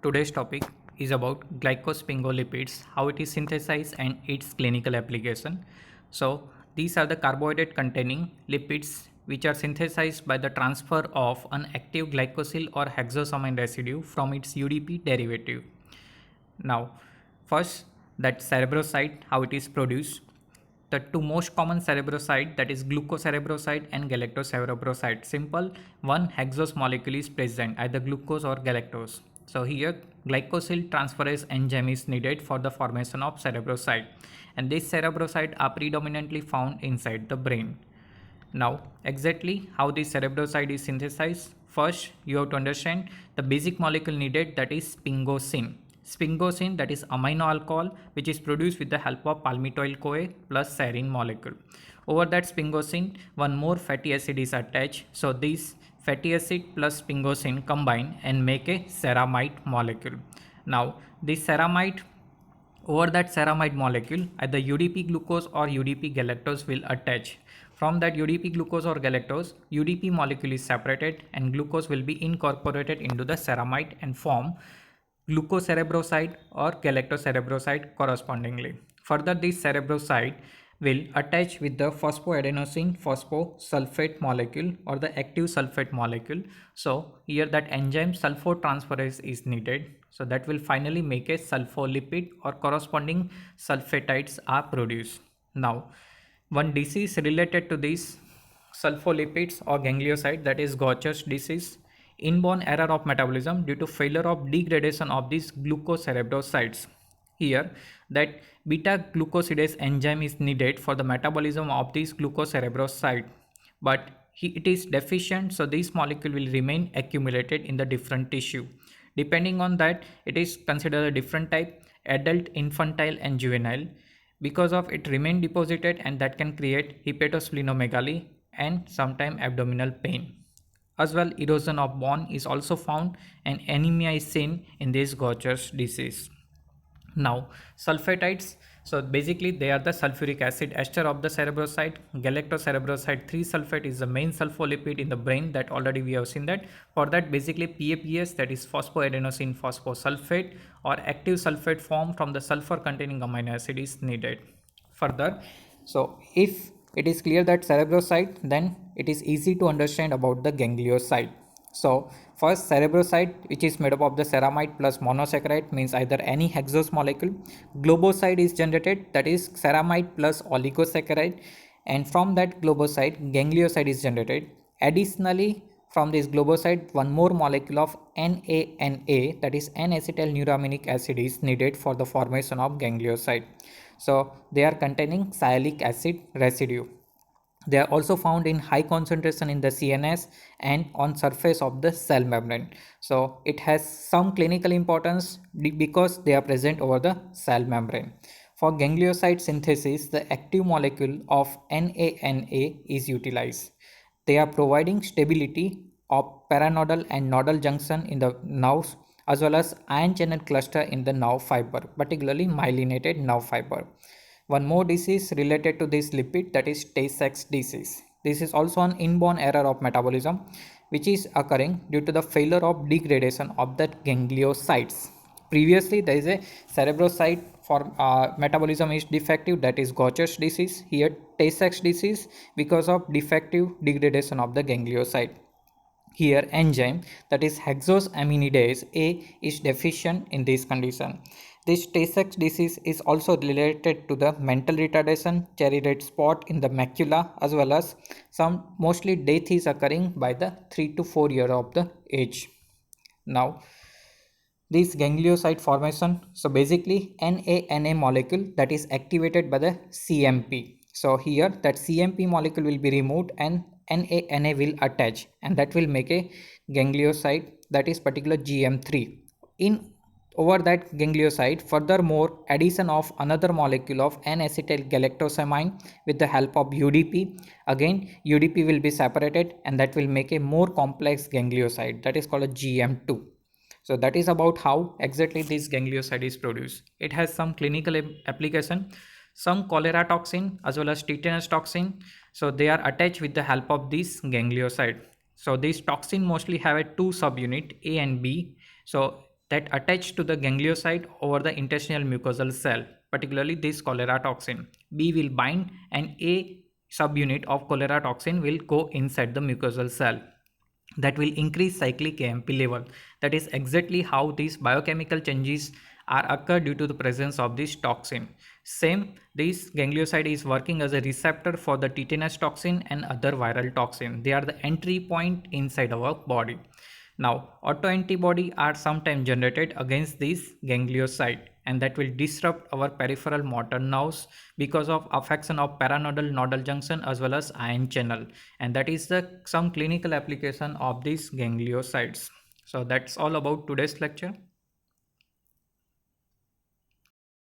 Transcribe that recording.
Today's topic is about glycosphingolipids, how it is synthesized and its clinical application. So these are the carbohydrate containing lipids which are synthesized by the transfer of an active glycosyl or hexosamine residue from its UDP derivative. Now, first that cerebroside, how it is produced. The two most common cerebroside, that is glucocerebroside and galactocerebroside. Simple, one hexose molecule is present, either glucose or galactose. So here glycosyl transferase enzyme is needed for the formation of cerebroside, and these cerebroside are predominantly found inside the brain. Now, exactly how this cerebroside is synthesized? First, you have to understand the basic molecule needed, that is sphingosine. Sphingosine, that is amino alcohol, which is produced with the help of palmitoyl-CoA plus serine molecule. Over that sphingosine, one more fatty acid is attached. So this fatty acid plus sphingosine combine and make a ceramide molecule. Now, this ceramide, over that ceramide molecule, either UDP glucose or UDP galactose will attach. From that UDP glucose or galactose, UDP molecule is separated and glucose will be incorporated into the ceramide and form glucocerebroside or galactocerebroside correspondingly. Further, this cerebroside will attach with the phosphoadenosine phosphosulfate molecule or the active sulfate molecule. So here that enzyme sulfotransferase is needed. So that will finally make a sulfolipid or corresponding sulfatides are produced. Now, one disease related to these sulfolipids or ganglioside, that is Gaucher's disease, inborn error of metabolism due to failure of degradation of these glucocerebrosides. Here, that beta glucosidase enzyme is needed for the metabolism of this glucocerebroside, but it is deficient, so this molecule will remain accumulated in the different tissue. Depending on that, it is considered a different type: adult, infantile and juvenile. Because of it remain deposited, and that can create hepatosplenomegaly and sometimes abdominal pain. As well, erosion of bone is also found and anemia is seen in this Gaucher's disease. Now, sulfatides, so basically they are the sulfuric acid ester of the cerebroside. Galactocerebroside 3 sulfate is the main sulfolipid in the brain, that already we have seen that. For that, basically PAPS, that is phosphoadenosine phosphosulfate or active sulfate formed from the sulfur containing amino acid is needed. Further, so if it is clear that cerebroside, then it is easy to understand about the ganglioside. So first, cerebroside, which is made up of the ceramide plus monosaccharide, means either any hexose molecule. Globoside is generated, that is ceramide plus oligosaccharide, and from that globoside ganglioside is generated. Additionally, from this globoside, one more molecule of NANA, that is N-acetylnuraminic acid, is needed for the formation of ganglioside. So they are containing sialic acid residue. They are also found in high concentration in the CNS and on surface of the cell membrane. So it has some clinical importance because they are present over the cell membrane. For ganglioside synthesis, the active molecule of NANA is utilized. They are providing stability of paranodal and nodal junction in the nerves, as well as ion channel cluster in the nerve fiber, particularly myelinated nerve fiber. One more disease related to this lipid, that is Tay-Sachs disease. This is also an inborn error of metabolism which is occurring due to the failure of degradation of the gangliosides. Previously, there is a cerebroside for metabolism is defective, that is Gaucher's disease. Here Tay-Sachs disease because of defective degradation of the ganglioside. Here enzyme, that is hexosaminidase A, is deficient in this condition. This Tay-Sachs disease is also related to the mental retardation, cherry red spot in the macula, as well as some mostly death is occurring by the 3 to 4 year of the age. Now, this ganglioside formation, so basically NANA molecule that is activated by the CMP. So here that CMP molecule will be removed and NANA will attach, and that will make a ganglioside, that is particular GM3. In over that ganglioside, furthermore addition of another molecule of N-acetyl galactosamine with the help of UDP. Again UDP will be separated and that will make a more complex ganglioside, that is called a GM2. So that is about how exactly this ganglioside is produced. It has some clinical application, some cholera toxin as well as tetanus toxin. So they are attached with the help of this ganglioside. So this toxin mostly have a two subunit A and B. So that attach to the ganglioside over the intestinal mucosal cell, particularly this cholera toxin. B will bind and A subunit of cholera toxin will go inside the mucosal cell. That will increase cyclic AMP level. That is exactly how these biochemical changes are occur due to the presence of this toxin. Same, this ganglioside is working as a receptor for the tetanus toxin and other viral toxin. They are the entry point inside our body. Now, autoantibody are sometimes generated against this ganglioside, and that will disrupt our peripheral motor nerves because of affection of paranodal nodal junction as well as ion channel, and that is the some clinical application of these gangliosides. So that's all about today's lecture.